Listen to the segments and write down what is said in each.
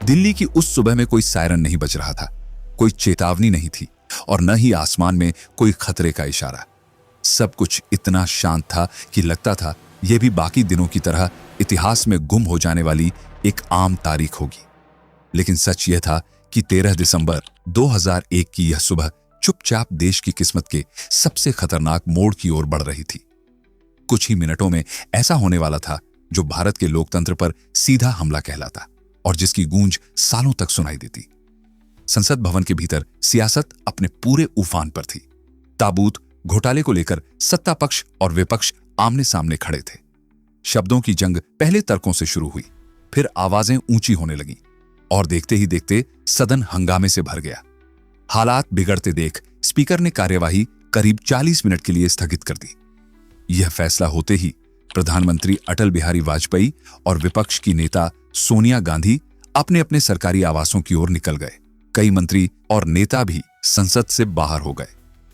दिल्ली की उस सुबह में कोई सायरन नहीं बज रहा था, कोई चेतावनी नहीं थी और न ही आसमान में कोई खतरे का इशारा। सब कुछ इतना शांत था कि लगता था यह भी बाकी दिनों की तरह इतिहास में गुम हो जाने वाली एक आम तारीख होगी। लेकिन सच यह था कि 13 दिसंबर 2001 की यह सुबह चुपचाप देश की किस्मत के सबसे खतरनाक मोड़ की ओर बढ़ रही थी। कुछ ही मिनटों में ऐसा होने वाला था जो भारत के लोकतंत्र पर सीधा हमला कहलाता और जिसकी गूंज सालों तक सुनाई देती। संसद भवन के भीतर सियासत अपने पूरे उफान पर थी। ताबूत घोटाले को लेकर सत्ता पक्ष और विपक्ष आमने सामने खड़े थे। शब्दों की जंग पहले तर्कों से शुरू हुई, फिर आवाजें ऊंची होने लगीं और देखते ही देखते सदन हंगामे से भर गया। हालात बिगड़ते देख स्पीकर ने कार्यवाही करीब 40 मिनट के लिए स्थगित कर दी। यह फैसला होते ही प्रधानमंत्री अटल बिहारी वाजपेयी और विपक्ष की नेता सोनिया गांधी अपने अपने सरकारी आवासों की ओर निकल गए। कई मंत्री और नेता भी संसद से बाहर हो गए,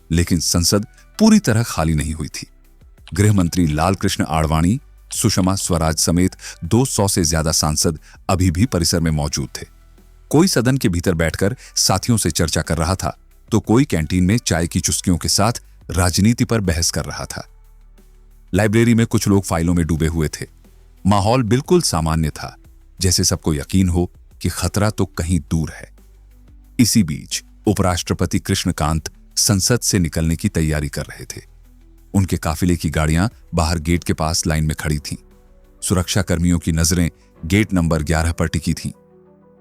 लेकिन संसद पूरी तरह खाली नहीं हुई थी। गृह मंत्री लालकृष्ण आडवाणी, सुषमा स्वराज समेत 200 से ज्यादा सांसद अभी भी परिसर में मौजूद थे। कोई सदन के भीतर बैठकर साथियों से चर्चा कर रहा था, तो कोई कैंटीन में चाय की चुस्कियों के साथ राजनीति पर बहस कर रहा था। लाइब्रेरी में कुछ लोग फाइलों में डूबे हुए थे। माहौल बिल्कुल सामान्य था, जैसे सबको यकीन हो कि खतरा तो कहीं दूर है। इसी बीच उपराष्ट्रपति कृष्णकांत संसद से निकलने की तैयारी कर रहे थे। उनके काफिले की गाड़ियां बाहर गेट के पास लाइन में खड़ी थीं। सुरक्षा कर्मियों की नजरें गेट नंबर 11 पर टिकी थीं।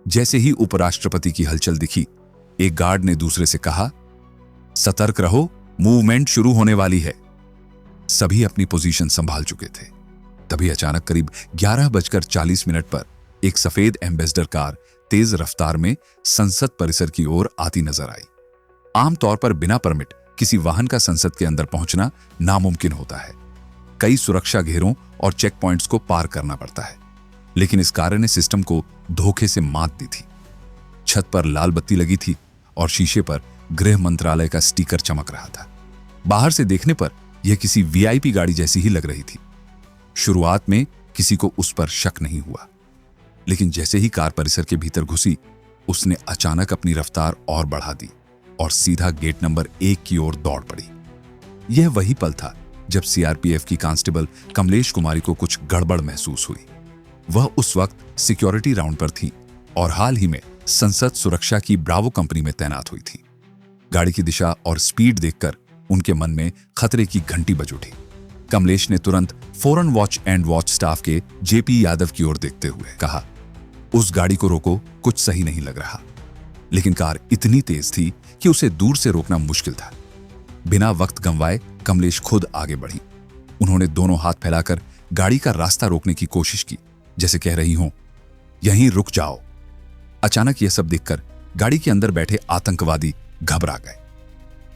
जैसे ही उपराष्ट्रपति की हलचल दिखी, एक गार्ड ने दूसरे से कहा, सतर्क रहो, मूवमेंट शुरू होने वाली है। सभी अपनी पोजीशन संभाल चुके थे। तभी अचानक करीब 11:40 पर एक सफेद एम्बेसडर कार तेज रफ्तार में संसद परिसर की ओर आती नजर आई। आमतौर पर बिना परमिट किसी वाहन का संसद के अंदर पहुंचना नामुमकिन होता है। कई सुरक्षा घेरों और चेक पॉइंट्स को पार करना पड़ता है, लेकिन इस कार ने सिस्टम को धोखे से मात दी थी। छत पर लाल बत्ती लगी थी और शीशे पर गृह मंत्रालय का स्टिकर चमक रहा था। बाहर से देखने पर यह किसी वीआईपी गाड़ी जैसी ही लग रही थी। शुरुआत में किसी को उस पर शक नहीं हुआ, लेकिन जैसे ही कार परिसर के भीतर घुसी, उसने अचानक अपनी रफ्तार और बढ़ा दी और सीधा गेट नंबर 1 की ओर दौड़ पड़ी। यह वही पल था जब सीआरपीएफ की कांस्टेबल कमलेश कुमारी को कुछ गड़बड़ महसूस हुई। वह उस वक्त सिक्योरिटी राउंड पर थी और हाल ही में संसद सुरक्षा की ब्रावो कंपनी में तैनात हुई थी। गाड़ी की दिशा और स्पीड देखकर उनके मन में खतरे की घंटी बज उठी। कमलेश ने तुरंत foreign watch and watch staff के जेपी यादव की ओर देखते हुए कहा, उस गाड़ी को रोको, कुछ सही नहीं लग रहा। लेकिन कार इतनी तेज थी कि उसे दूर से रोकना मुश्किल था। बिना वक्त गंवाए कमलेश खुद आगे बढ़ी। उन्होंने दोनों हाथ फैलाकर गाड़ी का रास्ता रोकने की कोशिश की, जैसे कह रही हों, यहीं रुक जाओ। अचानक यह सब देखकर गाड़ी के अंदर बैठे आतंकवादी घबरा गए।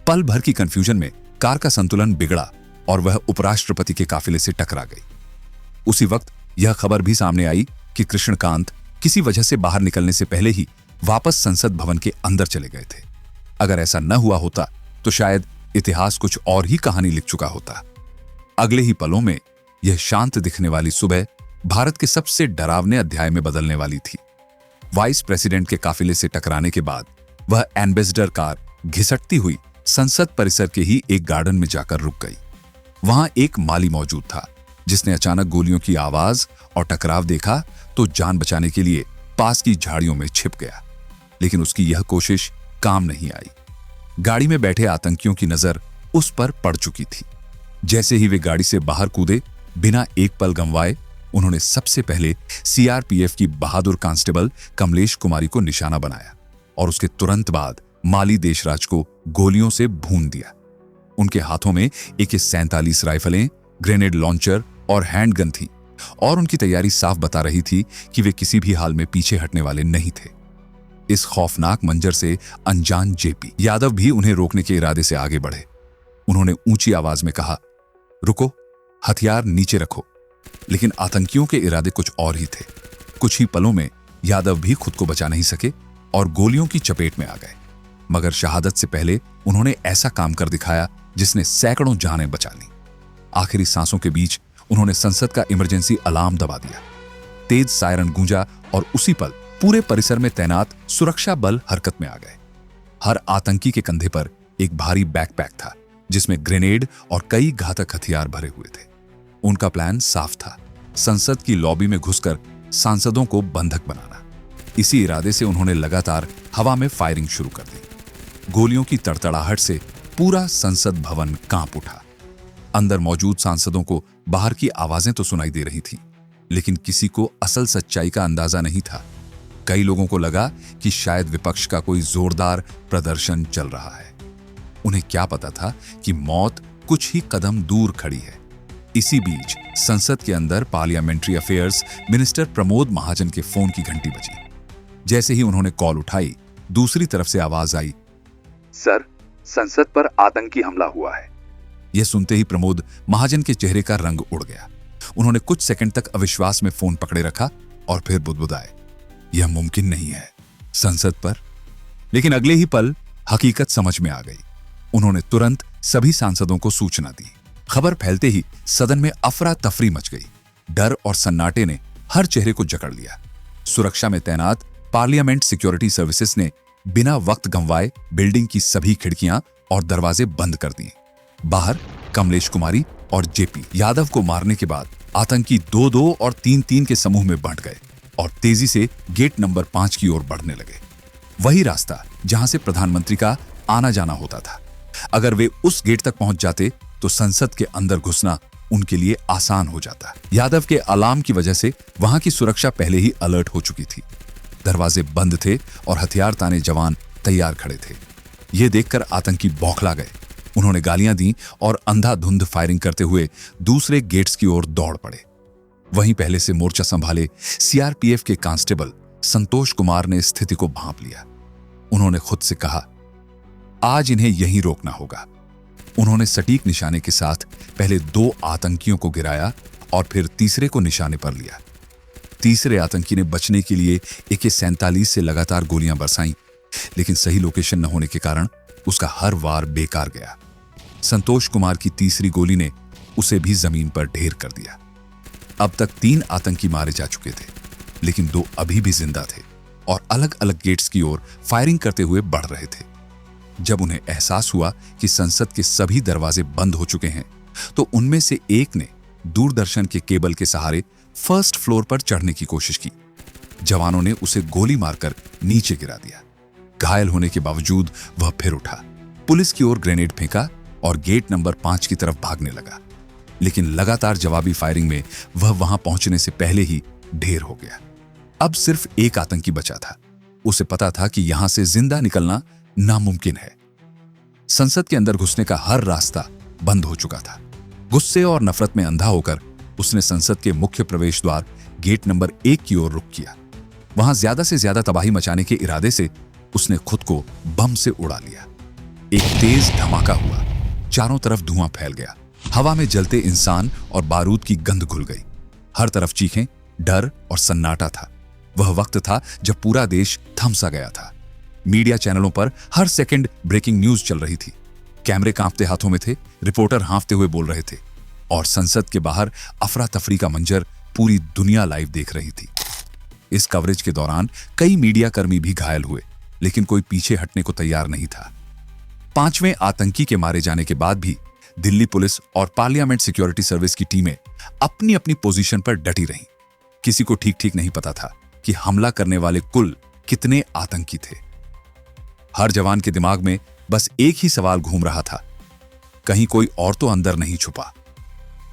पल भर की कंफ्यूजन में कार का संतुलन बिगड़ा और वह उपराष्ट्रपति के काफिले से टकरा गई। उसी वक्त यह खबर भी सामने आई कि कृष्णकांत किसी वजह से बाहर निकलने से पहले ही वापस संसद भवन के अंदर चले गए थे। अगर ऐसा न हुआ होता तो शायद इतिहास कुछ और ही कहानी लिख चुका होता। अगले ही पलों में यह शांत दिखने वाली सुबह भारत के सबसे डरावने अध्याय में बदलने वाली थी। वाइस प्रेसिडेंट के काफिले से टकराने के बाद वह एम्बेसडर कार घिसटती हुई संसद परिसर के ही एक गार्डन में जाकर रुक गई। वहां एक माली मौजूद था, जिसने अचानक गोलियों की आवाज और टकराव देखा तो जान बचाने के लिए पास की झाड़ियों में छिप गया। लेकिन उसकी यह कोशिश काम नहीं आई। गाड़ी में बैठे आतंकियों की नजर उस पर पड़ चुकी थी। जैसे ही वे गाड़ी से बाहर कूदे, बिना एक पल गंवाए उन्होंने सबसे पहले सीआरपीएफ की बहादुर कांस्टेबल कमलेश कुमारी को निशाना बनाया और उसके तुरंत बाद माली देशराज को गोलियों से भून दिया। उनके हाथों में AK-47 राइफलें, ग्रेनेड लॉन्चर और हैंडगन थी और उनकी तैयारी साफ बता रही थी कि वे किसी भी हाल में पीछे हटने वाले नहीं थे। इस खौफनाक मंजर से अनजान जेपी यादव भी उन्हें रोकने के इरादे से आगे बढ़े। उन्होंने ऊंची आवाज में कहा, रुको, हथियार नीचे रखो। लेकिन आतंकियों के इरादे कुछ और ही थे। कुछ ही पलों में यादव भी खुद को बचा नहीं सके और गोलियों की चपेट में आ गए। मगर शहादत से पहले उन्होंने ऐसा काम कर दिखाया जिसने सैकड़ों जानें बचा लीं। आखिरी सांसों के बीच उन्होंने संसद का इमरजेंसी अलार्म दबा दिया। तेज सायरन गूंजा और उसी पल पूरे परिसर में तैनात सुरक्षा बल हरकत में आ गए। हर आतंकी के कंधे पर एक भारी बैकपैक था जिसमें ग्रेनेड और कई घातक हथियार भरे हुए थे। उनका प्लान साफ था, संसद की लॉबी में घुसकर सांसदों को बंधक बनाना। इसी इरादे से उन्होंने लगातार हवा में फायरिंग शुरू कर दी। गोलियों की तड़तड़ाहट से पूरा संसद भवन कांप उठा। अंदर मौजूद सांसदों को बाहर की आवाजें तो सुनाई दे रही थीं, लेकिन किसी को असल सच्चाई का अंदाजा नहीं था। कई लोगों को लगा कि शायद विपक्ष का कोई जोरदार प्रदर्शन चल रहा है। उन्हें क्या पता था कि मौत कुछ ही कदम दूर खड़ी है। इसी बीच संसद के अंदर parliamentary affairs minister Pramod Mahajan के फोन की घंटी बजी। जैसे ही उन्होंने कॉल उठाई, दूसरी तरफ से आवाज आई, सर, संसद पर आतंकी हमला हुआ है। यह सुनते ही प्रमोद महाजन के चेहरे का रंग उड़ गया। उन्होंने कुछ सेकंड तक अविश्वास में फोन पकड़े रखा और फिर बुदबुदाए, यह मुमकिन नहीं है, संसद पर। लेकिन अगले ही पल हकीकत समझ में आ गई। उन्होंने तुरंत सभी सांसदों को सूचना दी। खबर फैलते ही सदन में अफरा तफरी मच गई। डर और सन्नाटे ने हर चेहरे को जकड़ लिया। सुरक्षा में तैनात पार्लियामेंट सिक्योरिटी सर्विसेज ने बिना वक्त गंवाए बिल्डिंग की सभी खिड़कियां और दरवाजे बंद कर दिए। बाहर कमलेश कुमारी और जेपी यादव को मारने के बाद आतंकी 2-2 और 3-3 के समूह में बंट गए और तेजी से गेट नंबर 5 की ओर बढ़ने लगे। वही रास्ता जहां से प्रधानमंत्री का आना जाना होता था। अगर वे उस गेट तक पहुंच जाते तो संसद के अंदर घुसना उनके लिए आसान हो जाता। यादव के अलार्म की वजह से वहां की सुरक्षा पहले ही अलर्ट हो चुकी थी। दरवाजे बंद थे और हथियार ताने जवान तैयार खड़े थे। यह देखकर आतंकी बौखला गए। उन्होंने गालियां दी और अंधाधुंध फायरिंग करते हुए दूसरे गेट्स की ओर दौड़ पड़े। वहीं पहले से मोर्चा संभाले सीआरपीएफ के कांस्टेबल संतोष कुमार ने स्थिति को भांप लिया। उन्होंने खुद से कहा, आज इन्हें यहीं रोकना होगा। उन्होंने सटीक निशाने के साथ पहले 2 आतंकियों को गिराया और फिर तीसरे को निशाने पर लिया। तीसरे आतंकी ने बचने के लिए AK-47 से लगातार गोलियां बरसाईं, लेकिन सही लोकेशन न होने के कारण उसका हर वार बेकार गया। संतोष कुमार की तीसरी गोली ने उसे भी जमीन पर ढेर कर दिया। अब तक 3 आतंकी मारे जा चुके थे, लेकिन 2 अभी भी जिंदा थे और अलग अलग गेट्स की ओर फायरिंग करते हुए बढ़ रहे थे। जब उन्हें एहसास हुआ कि संसद के सभी दरवाजे बंद हो चुके हैं, तो उनमें से एक ने दूरदर्शन के केबल के सहारे फर्स्ट फ्लोर पर चढ़ने की कोशिश की। जवानों ने उसे गोली मारकर नीचे गिरा दिया। घायल होने के बावजूद वह फिर उठा, पुलिस की ओर ग्रेनेड फेंका और गेट नंबर 5 की तरफ भागने लगा। लेकिन लगातार जवाबी फायरिंग में वह वहां पहुंचने से पहले ही ढेर हो गया। अब सिर्फ एक आतंकी बचा था। उसे पता था कि यहां से जिंदा निकलना नामुमकिन है। संसद के अंदर घुसने का हर रास्ता बंद हो चुका था। गुस्से और नफरत में अंधा होकर उसने संसद के मुख्य प्रवेश द्वार गेट नंबर 1 की ओर रुख किया। वहां ज्यादा से ज्यादा तबाही मचाने के इरादे से उसने खुद को बम से उड़ा लिया। एक तेज धमाका हुआ, चारों तरफ धुआं फैल गया। हवा में जलते इंसान और बारूद की गंध घुल गई। हर तरफ चीखें, डर और सन्नाटा था। वह वक्त था जब पूरा देश थम सा गया था। मीडिया चैनलों पर हर सेकंड ब्रेकिंग न्यूज चल रही थी। कैमरे कांपते हाथों में थे, रिपोर्टर हांफते हुए बोल रहे थे और संसद के बाहर अफरा तफरी का मंजर पूरी दुनिया लाइव देख रही थी। इस कवरेज के दौरान कई मीडिया कर्मी भी घायल हुए, लेकिन कोई पीछे हटने को तैयार नहीं था। 5वें आतंकी के मारे जाने के बाद भी दिल्ली पुलिस और पार्लियामेंट सिक्योरिटी सर्विस की टीमें अपनी अपनी पोजीशन पर डटी रहीं। किसी को ठीक ठीक नहीं पता था कि हमला करने वाले कुल कितने आतंकी थे। हर जवान के दिमाग में बस एक ही सवाल घूम रहा था, कहीं कोई और तो अंदर नहीं छुपा।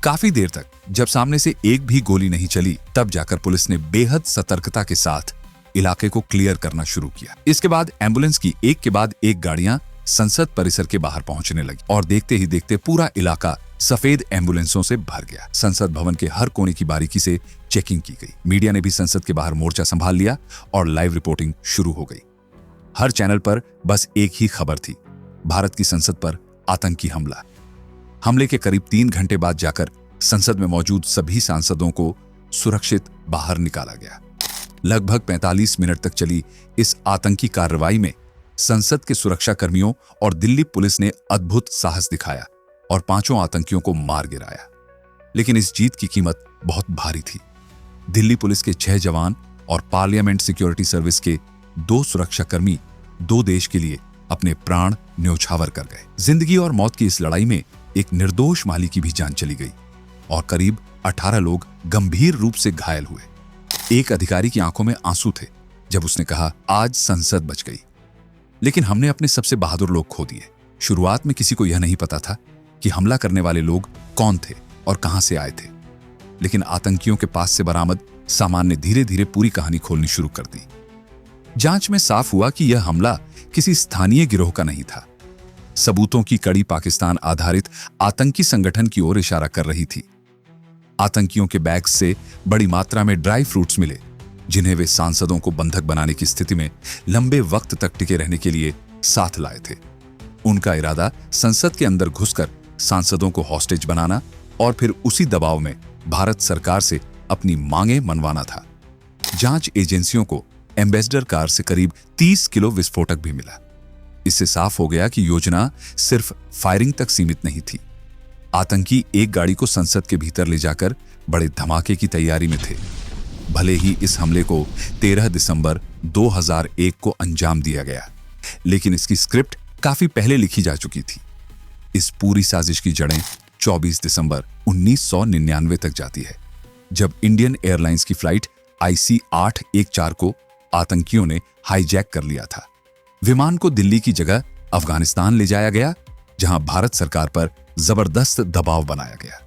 काफी देर तक जब सामने से एक भी गोली नहीं चली, तब जाकर पुलिस ने बेहद सतर्कता के साथ इलाके को क्लियर करना शुरू किया। इसके बाद एम्बुलेंस की एक के बाद एक गाड़ियां संसद परिसर के बाहर पहुंचने लगी और देखते ही देखते पूरा इलाका सफेद एम्बुलेंसों से भर गया। संसद भवन के हर कोने की बारीकी से चेकिंग की गई। मीडिया ने भी संसद के बाहर मोर्चा संभाल लिया और लाइव रिपोर्टिंग शुरू हो गई। हर चैनल पर बस एक ही खबर थी, भारत की संसद पर आतंकी हमला। हमले के करीब 3 घंटे बाद जाकर संसद में मौजूद सभी सांसदों को सुरक्षित बाहर निकाला गया। लगभग 45 मिनट तक चली इस आतंकी कार्रवाई में संसद के सुरक्षा कर्मियों और दिल्ली पुलिस ने अद्भुत साहस दिखाया और 5 आतंकियों को मार गिराया। लेकिन इस जीत की कीमत बहुत भारी थी। दिल्ली पुलिस के 6 जवान और पार्लियामेंट सिक्योरिटी सर्विस के 2 सुरक्षाकर्मी 2 देश के लिए अपने प्राण न्योछावर कर गए। जिंदगी और मौत की इस लड़ाई में एक निर्दोष माली की भी जान चली गई और करीब 18 लोग गंभीर रूप से घायल हुए। एक अधिकारी की आंखों में आंसू थे जब उसने कहा, आज संसद बच गई, लेकिन हमने अपने सबसे बहादुर लोग खो दिए। शुरुआत में किसी को यह नहीं पता था कि हमला करने वाले लोग कौन थे और कहां से आए थे, लेकिन आतंकियों के पास से बरामद सामान ने धीरे धीरे पूरी कहानी खोलनी शुरू कर दी। जांच में साफ हुआ कि यह हमला किसी स्थानीय गिरोह का नहीं था। सबूतों की कड़ी पाकिस्तान आधारित आतंकी संगठन की ओर इशारा कर रही थी। आतंकियों के बैग से बड़ी मात्रा में ड्राई फ्रूट्स मिले, जिन्हें वे सांसदों को बंधक बनाने की स्थिति में लंबे वक्त तक टिके रहने के लिए साथ लाए थे। उनका इरादा संसद के अंदर घुसकर सांसदों को हॉस्टेज बनाना और फिर उसी दबाव में भारत सरकार से अपनी मांगें मनवाना था। जांच एजेंसियों को एम्बेसडर कार से करीब 30 किलो विस्फोटक भी मिला। इससे साफ हो गया कि योजना सिर्फ फायरिंग तक सीमित नहीं थी। आतंकी एक गाड़ी को संसद के भीतर ले जाकर बड़े धमाके की तैयारी में थे। भले ही इस हमले को 13 दिसंबर 2001 को अंजाम दिया गया, लेकिन इसकी स्क्रिप्ट काफी पहले लिखी जा चुकी थी। इस पूरी साजिश की जड़ें 24 दिसंबर 1999 तक जाती है, जब इंडियन एयरलाइंस की फ्लाइट IC 814 को आतंकियों ने हाईजैक कर लिया था। विमान को दिल्ली की जगह अफगानिस्तान ले जाया गया, जहां भारत सरकार पर जबरदस्त दबाव बनाया गया।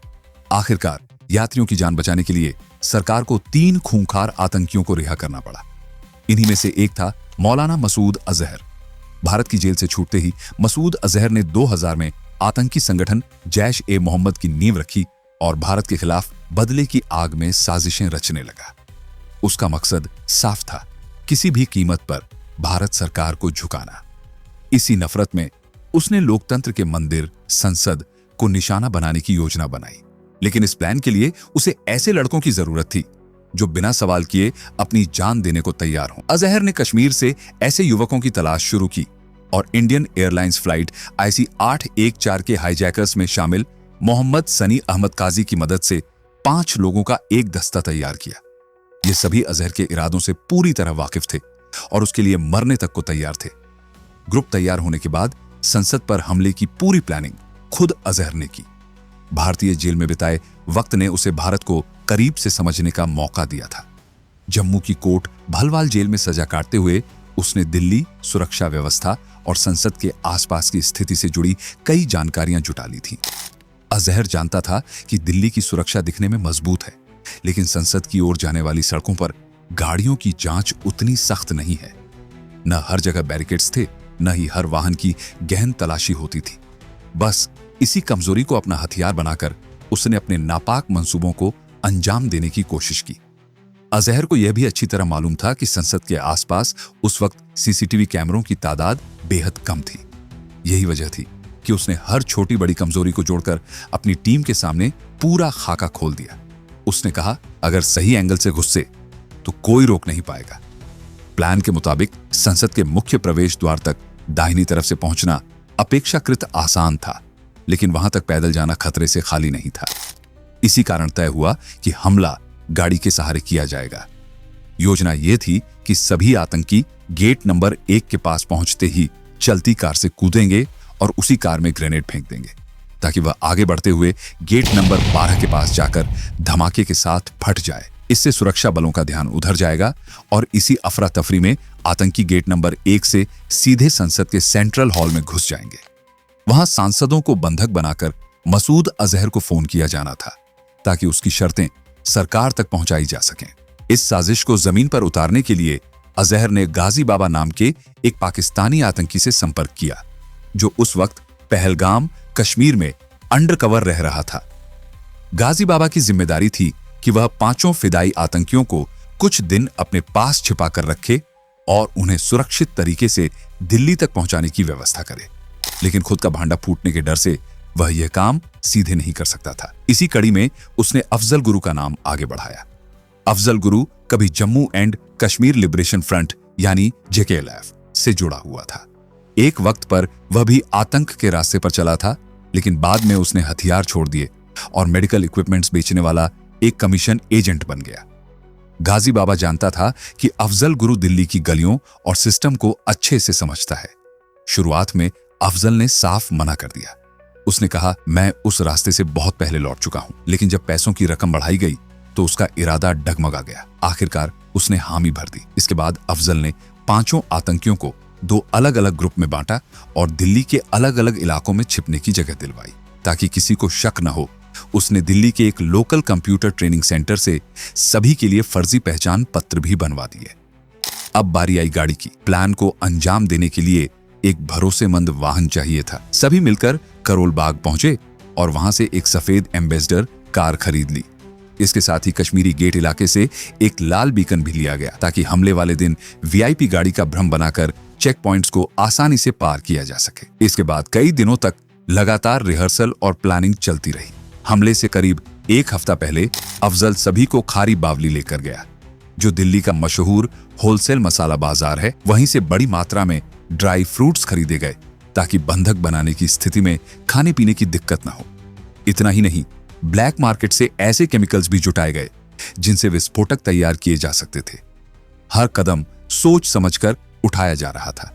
आखिरकार यात्रियों की जान बचाने के लिए सरकार को 3 खूंखार आतंकियों को रिहा करना पड़ा। इन्हीं में से एक था मौलाना मसूद अजहर। भारत की जेल से छूटते ही मसूद अजहर ने 2000 में आतंकी संगठन जैश-ए-मोहम्मद की नींव रखी और भारत के खिलाफ बदले की आग में साजिशें रचने लगा। उसका मकसद साफ था, किसी भी कीमत पर भारत सरकार को झुकाना। इसी नफरत में उसने लोकतंत्र के मंदिर, संसद को निशाना बनाने की योजना बनाई। लेकिन इस प्लान के लिए उसे ऐसे लड़कों की जरूरत थी जो बिना सवाल किए अपनी जान देने को तैयार हों। अजहर ने कश्मीर से ऐसे युवकों की तलाश शुरू की और इंडियन एयरलाइंस फ्लाइट IC 814 के हाईजैकर्स में शामिल मोहम्मद सनी अहमद काजी की मदद से 5 लोगों का एक दस्ता तैयार किया। ये सभी अजहर के इरादों से पूरी तरह वाकिफ थे और उसके लिए मरने तक को तैयार थे। ग्रुप तैयार होने के बाद संसद पर हमले की पूरी प्लानिंग खुद अजहर ने की। भारतीय जेल में बिताए वक्त ने उसे भारत को करीब से समझने का मौका दिया था। जम्मू की कोट भलवाल जेल में सजा काटते हुए उसने दिल्ली, सुरक्षा व्यवस्था और संसद के आसपास की स्थिति से जुड़ी कई जानकारियां जुटा ली थी। अजहर जानता था कि दिल्ली की सुरक्षा दिखने में मजबूत है, लेकिन संसद की ओर जाने वाली सड़कों पर गाड़ियों की जांच उतनी सख्त नहीं है। न हर जगह बैरिकेड्स थे, न ही हर वाहन की गहन तलाशी होती थी। बस इसी कमजोरी को अपना हथियार बनाकर उसने अपने नापाक मंसूबों को अंजाम देने की कोशिश की। अजहर को यह भी अच्छी तरह मालूम था कि संसद के आसपास उस वक्त CCTV कैमरों की तादाद बेहद कम थी। यही वजह थी कि उसने हर छोटी बड़ी कमजोरी को जोड़कर अपनी टीम के सामने पूरा खाका खोल दिया। उसने कहा, अगर सही एंगल से घुसे तो कोई रोक नहीं पाएगा। प्लान के मुताबिक संसद के मुख्य प्रवेश द्वार तक दाहिनी तरफ से पहुंचना अपेक्षाकृत आसान था, लेकिन वहां तक पैदल जाना खतरे से खाली नहीं था। इसी कारण तय हुआ कि हमला गाड़ी के सहारे किया जाएगा। योजना यह थी कि सभी आतंकी गेट नंबर 1 के पास पहुंचते ही चलती कार से कूदेंगे और उसी कार में ग्रेनेड फेंक देंगे, ताकि वह आगे बढ़ते हुए गेट नंबर 12 के पास जाकर धमाके के साथ फट जाए। इससे सुरक्षा बलों का ध्यान उधर जाएगा और इसी अफरा तफरी में आतंकी गेट नंबर 1 से सीधे संसद के सेंट्रल हॉल में घुस जाएंगे। वहां सांसदों को बंधक बनाकर मसूद अजहर को फोन किया जाना था, ताकि उसकी शर्तें सरकार तक पहुंचाई जा सकें। इस साजिश को जमीन पर उतारने के लिए अजहर ने गाजी बाबा नाम के एक पाकिस्तानी आतंकी से संपर्क किया, जो उस वक्त पहलगाम, कश्मीर में अंडरकवर रह रहा था। गाजी बाबा की जिम्मेदारी थी कि वह 5 फिदाई आतंकियों को कुछ दिन अपने पास छिपा कर रखे और उन्हें सुरक्षित तरीके से दिल्ली तक पहुंचाने की व्यवस्था करे। लेकिन खुद का भांडा फूटने के डर से वह यह काम सीधे नहीं कर सकता था। इसी कड़ी में उसने अफजल गुरु का नाम आगे बढ़ाया। अफजल गुरु कभी Jammu and Kashmir liberation front यानी JKLF से जुड़ा हुआ था। एक वक्त पर वह भी आतंक के रास्ते पर चला था, लेकिन बाद में उसने हथियार छोड़ दिए और मेडिकल इक्विपमेंट्स बेचने वाला एक कमीशन एजेंट बन गया। गाजी बाबा जानता था कि अफजल गुरु दिल्ली की गलियों और सिस्टम को अच्छे से समझता है। शुरुआत में अफजल ने साफ मना कर दिया। उसने कहा, मैं उस रास्ते से बहुत पहले लौट चुका हूं। लेकिन जब पैसों की रकम बढ़ाई गई तो उसका इरादा डगमगा गया। आखिरकार उसने हामी भर दी। इसके बाद अफजल ने 5 आतंकियों को 2 अलग अलग ग्रुप में बांटा और दिल्ली के अलग अलग इलाकों में छिपने की जगह दिलवाई ताकि किसी को शक न हो। उसने दिल्ली के एक लोकल कंप्यूटर ट्रेनिंग सेंटर से सभी के लिए फर्जी पहचान पत्र भी बनवा दिए। अब बारी आई गाड़ी की। प्लान को अंजाम देने के लिए एक भरोसेमंद वाहन चाहिए था। सभी मिलकर करोल बाग पहुंचे और वहां से एक सफेद एम्बेसडर कार खरीद ली। इसके साथ ही कश्मीरी गेट इलाके से एक लाल बीकन भी लिया गया ताकि हमले वाले दिन वीआईपी गाड़ी का भ्रम बनाकर चेक पॉइंट्स को आसानी से पार किया जा सके। इसके बाद कई दिनों तक लगातार रिहर्सल और प्लानिंग चलती रही। हमले से करीब 1 हफ्ता पहले अफजल सभी को खारी बावली लेकर गया, जो दिल्ली का मशहूर होलसेल मसाला बाजार है। वहीं से बड़ी मात्रा में ड्राई फ्रूट्स खरीदे गए ताकि बंधक बनाने की स्थिति में खाने पीने की दिक्कत न हो। इतना ही नहीं, ब्लैक मार्केट से ऐसे केमिकल्स भी जुटाए गए जिनसे विस्फोटक तैयार किए जा सकते थे। हर कदम सोच समझकर उठाया जा रहा था।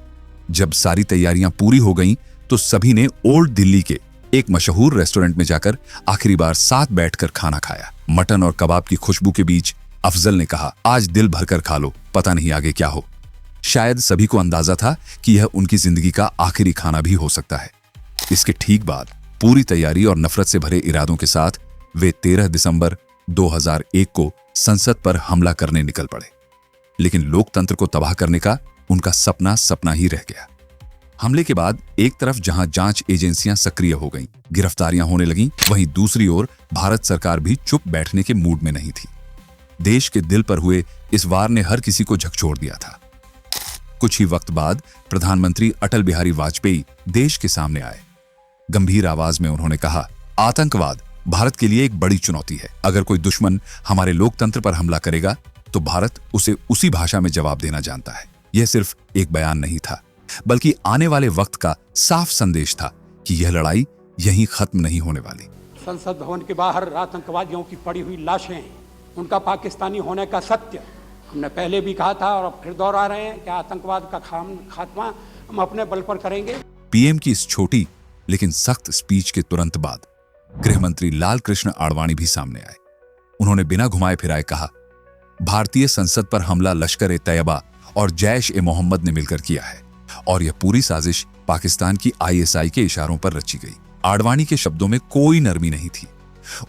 जब सारी तैयारियां पूरी हो गईं, तो सभी ने ओल्ड दिल्ली के एक मशहूर रेस्टोरेंट में जाकर आखिरी बार साथ बैठकर खाना खाया। मटन और कबाब की खुशबू के बीच अफजल ने कहा, आज दिल भरकर खा लो, पता नहीं आगे क्या हो। शायद सभी को अंदाजा था कि यह उनकी जिंदगी का आखिरी खाना भी हो सकता है। इसके ठीक बाद पूरी तैयारी और नफरत से भरे इरादों के साथ वे 13 दिसंबर 2001 को संसद पर हमला करने निकल पड़े। लेकिन लोकतंत्र को तबाह करने का उनका सपना ही रह गया। हमले के बाद एक तरफ जहां जांच एजेंसियां सक्रिय हो गईं, गिरफ्तारियां होने लगीं, वहीं दूसरी ओर भारत सरकार भी चुप बैठने के मूड में नहीं थी। देश के दिल पर हुए इस वार ने हर किसी को झकझोर दिया था। कुछ ही वक्त बाद प्रधानमंत्री अटल बिहारी वाजपेयी देश के सामने आए। गंभीर आवाज में उन्होंने कहा, आतंकवाद भारत के लिए एक बड़ी चुनौती है। अगर कोई दुश्मन हमारे लोकतंत्र पर हमला करेगा तो भारत उसे उसी भाषा में जवाब देना जानता है। यह सिर्फ एक बयान नहीं था, बल्कि आने वाले वक्त का साफ संदेश था कि यह लड़ाई यहीं खत्म नहीं होने वाली। संसद भवन के बाहर आतंकवादियों की पड़ी हुई लाशें, उनका पाकिस्तानी होने का सत्य, हमने पहले भी कहा था और अब फिर दोहरा रहे हैं कि आतंकवाद का खात्मा हम अपने बल पर करेंगे। पीएम की इस छोटी लेकिन सख्त स्पीच के तुरंत बाद गृह मंत्री लाल कृष्ण आडवाणी भी सामने आए। उन्होंने बिना घुमाए फिराए कहा, भारतीय संसद पर हमला लश्कर-ए-तैयबा और जैश-ए-मोहम्मद ने मिलकर किया है और यह पूरी साजिश पाकिस्तान की आईएसआई के इशारों पर रची गई। आडवाणी के शब्दों में कोई नरमी नहीं थी।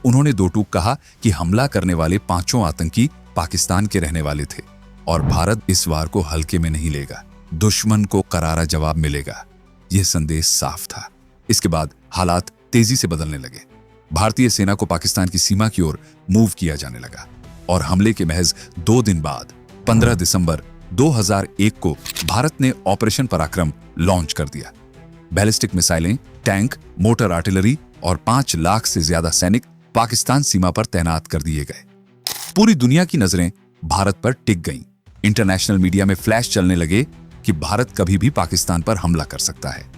उन्होंने दो टूक कहा कि हमला करने वाले 5 आतंकी पाकिस्तान के रहने वाले थे और भारत इस वार को हल्के में नहीं लेगा। दुश्मन को करारा जवाब मिलेगा। यह संदेश साफ था। इसके बाद हालात तेजी से बदलने लगे। भारतीय सेना को पाकिस्तान की सीमा की ओर मूव किया जाने लगा और हमले के महज 2 दिन बाद 15 दिसंबर 2001 को भारत ने ऑपरेशन पराक्रम लॉन्च कर दिया। बैलिस्टिक मिसाइलें, टैंक, मोटर आर्टिलरी और 5 लाख से ज्यादा सैनिक पाकिस्तान सीमा पर तैनात कर दिए गए। पूरी दुनिया की नजरें भारत पर टिक गईं। इंटरनेशनल मीडिया में फ्लैश चलने लगे कि भारत कभी भी पाकिस्तान पर हमला कर सकता है।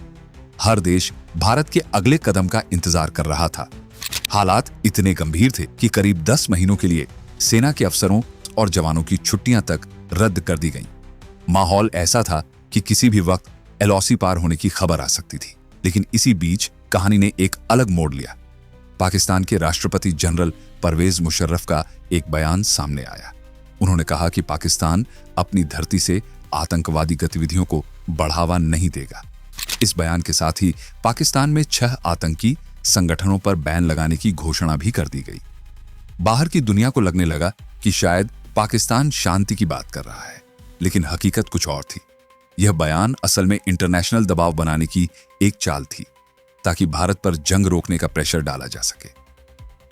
हर देश भारत के अगले कदम का इंतजार कर रहा था। हालात इतने गंभीर थे कि करीब 10 महीनों के लिए सेना के अफसरों और जवानों की छुट्टियां तक रद्द कर दी गईं। माहौल ऐसा था कि किसी भी वक्त एलओसी पार होने की खबर आ सकती थी। लेकिन इसी बीच कहानी ने एक अलग मोड़ लिया। पाकिस्तान के राष्ट्रपति जनरल परवेज मुशर्रफ का एक बयान सामने आया। उन्होंने कहा कि पाकिस्तान अपनी धरती से आतंकवादी गतिविधियों को बढ़ावा नहीं देगा। इस बयान के साथ ही पाकिस्तान में 6 आतंकी संगठनों पर बैन लगाने की घोषणा भी कर दी गई। बाहर की दुनिया को लगने लगा कि शायद पाकिस्तान शांति की बात कर रहा है, लेकिन हकीकत कुछ और थी। यह बयान असल में इंटरनेशनल दबाव बनाने की एक चाल थी ताकि भारत पर जंग रोकने का प्रेशर डाला जा सके।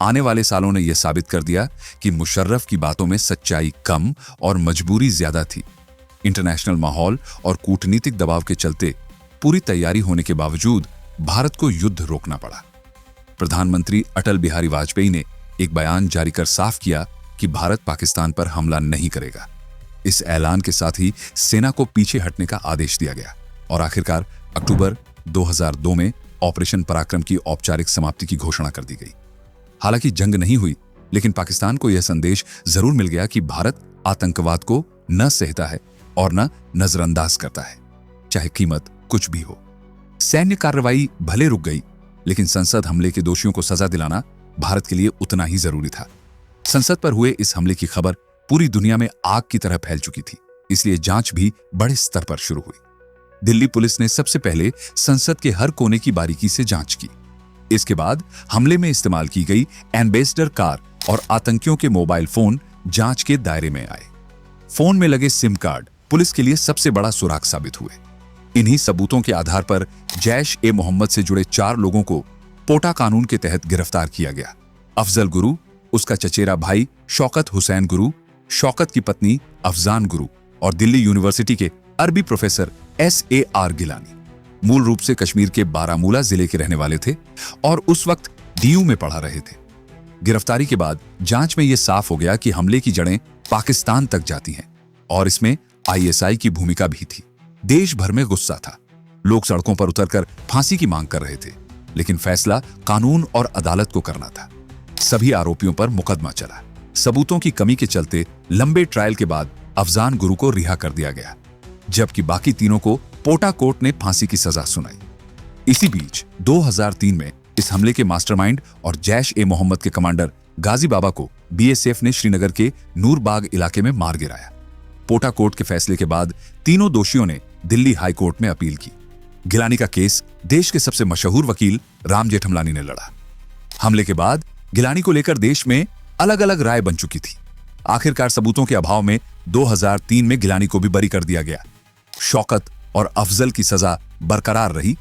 आने वाले सालों ने यह साबित कर दिया कि मुशर्रफ की बातों में सच्चाई कम और मजबूरी ज्यादा थी। इंटरनेशनल माहौल और कूटनीतिक दबाव के चलते पूरी तैयारी होने के बावजूद भारत को युद्ध रोकना पड़ा। प्रधानमंत्री अटल बिहारी वाजपेयी ने एक बयान जारी कर साफ किया कि भारत पाकिस्तान पर हमला नहीं करेगा। इस ऐलान के साथ ही सेना को पीछे हटने का आदेश दिया गया और आखिरकार अक्टूबर 2002 में ऑपरेशन पराक्रम की औपचारिक समाप्ति की घोषणा कर दी गई। हालांकि जंग नहीं हुई, लेकिन पाकिस्तान को यह संदेश जरूर मिल गया कि भारत आतंकवाद को न सहता है और न नजरअंदाज करता है, चाहे कीमत कुछ भी हो। सैन्य कार्रवाई भले रुक गई, लेकिन संसद हमले के दोषियों को सजा दिलाना भारत के लिए उतना ही जरूरी था। संसद पर हुए इस हमले की खबर पूरी दुनिया में आग की तरह फैल चुकी थी, इसलिए जांच भी बड़े स्तर पर शुरू हुई। दिल्ली पुलिस ने सबसे पहले संसद के हर कोने की बारीकी से जांच की। इसके बाद हमले में इस्तेमाल की गई एम्बेसडर कार और आतंकियों के मोबाइल फोन जांच के दायरे में आए। फोन में लगे सिम कार्ड पुलिस के लिए सबसे बड़ा सुराग साबित हुए। इन्हीं सबूतों के आधार पर जैश-ए-मोहम्मद से जुड़े 4 लोगों को पोटा कानून के तहत गिरफ्तार किया गया। अफजल गुरु, उसका चचेरा भाई शौकत हुसैन गुरु, शौकत की पत्नी अफजान गुरु और दिल्ली यूनिवर्सिटी के अरबी प्रोफेसर SAR गिलानी मूल रूप से कश्मीर के बारामूला जिले के रहने वाले थे और उस वक्त DU में पढ़ा रहे थे। गिरफ्तारी के बाद जांच में यह साफ हो गया कि हमले की जड़ें पाकिस्तान तक जाती हैं और इसमें ISI की भूमिका भी थी। देश भर में गुस्सा था, लोग सड़कों पर उतरकर फांसी की मांग कर रहे थे, लेकिन फैसला कानून और अदालत को करना था। सभी आरोपियों पर मुकदमा चला। सबूतों की कमी के चलते लंबे ट्रायल के बाद अफजान गुरु को रिहा कर दिया गया, जबकि बाकी तीनों को पोटा कोर्ट ने फांसी की सजा सुनाई। इसी बीच 2003 में इस हमले के मास्टरमाइंड और जैश-ए-मोहम्मद के कमांडर गाजी बाबा को BSF ने श्रीनगर के नूरबाग इलाके में मार गिराया। पोटा कोर्ट के फैसले के बाद तीनों दोषियों ने दिल्ली हाई कोर्ट में अपील की। गिलानी का केस देश के सबसे मशहूर वकील राम जेठमलानी ने लड़ा। हमले के बाद गिलानी को लेकर देश में अलग अलग राय बन चुकी थी। आखिरकार सबूतों के अभाव में 2003 में गिलानी को भी बरी कर दिया गया। शौकत और अफजल की सजा बरकरार रही,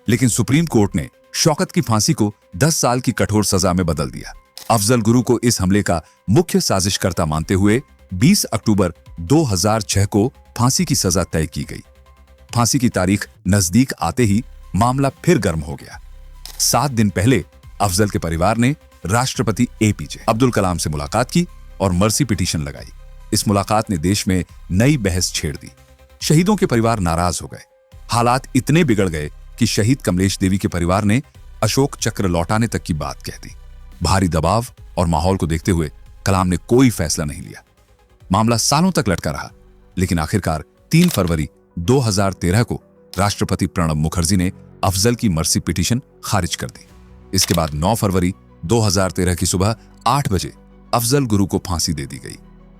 लेकिन सुप्रीम कोर्ट ने शौकत की फांसी को 10 साल की कठोर सजा में बदल दिया। अफजल गुरु को इस हमले का मुख्य साजिशकर्ता मानते हुए 20 अक्टूबर 2006 को फांसी की सजा तय की गई। फांसी की तारीख नजदीक आते ही मामला फिर गर्म हो गया। 7 दिन पहले अफजल के परिवार ने राष्ट्रपति APJ अब्दुल कलाम से मुलाकात की और मर्सी पिटीशन लगाई। इस मुलाकात ने देश में नई बहस छेड़ दी। शहीदों के परिवार नाराज हो गए। हालात इतने बिगड़ गए कि शहीद कमलेश देवी के परिवार ने अशोक चक्र लौटाने तक की बात कह दी। भारी दबाव और माहौल को देखते हुए कलाम ने कोई फैसला नहीं लिया। मामला सालों तक लटका रहा, लेकिन आखिरकार 3 फरवरी 2013 को राष्ट्रपति प्रणब मुखर्जी ने अफजल की मर्सी पिटीशन खारिज कर दी। इसके बाद 9 फरवरी 2013 की सुबह 8 बजे अफजल गुरु को फांसी दे दी गई।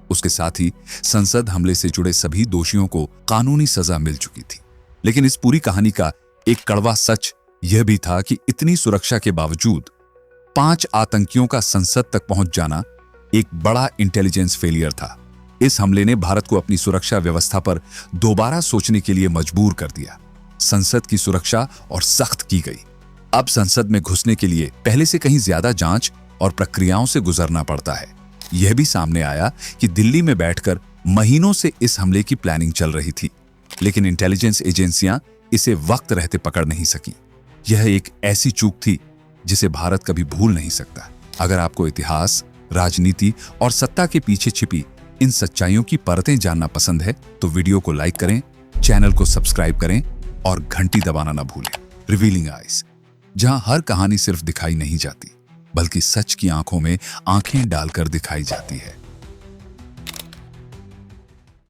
उसके साथ ही संसद हमले से जुड़े सभी दोषियों को कानूनी सजा मिल चुकी थी। लेकिन इस पूरी कहानी का एक कड़वा सच यह भी था कि इतनी सुरक्षा के बावजूद 5 आतंकियों का संसद तक पहुंच जाना एक बड़ा इंटेलिजेंस फेलियर था। इस हमले ने भारत को अपनी सुरक्षा व्यवस्था पर दोबारा सोचने के लिए मजबूर कर दिया। संसद की सुरक्षा और सख्त की गई। अब संसद में घुसने के लिए पहले से कहीं ज्यादा जांच और प्रक्रियाओं से गुजरना पड़ता है। यह भी सामने आया कि दिल्ली में बैठकर महीनों से इस हमले की प्लानिंग चल रही थी, लेकिन इंटेलिजेंस एजेंसियां इसे वक्त रहते पकड़ नहीं सकी। यह एक ऐसी चूक थी जिसे भारत कभी भूल नहीं सकता। अगर आपको इतिहास, राजनीति और सत्ता के पीछे छिपी इन सच्चाइयों की परतें जानना पसंद है तो वीडियो को लाइक करें, चैनल को सब्सक्राइब करें और घंटी दबाना ना भूलें। रिवीलिंग आइज, जहां हर कहानी सिर्फ दिखाई नहीं जाती बल्कि सच की आंखों में आंखें डालकर दिखाई जाती है।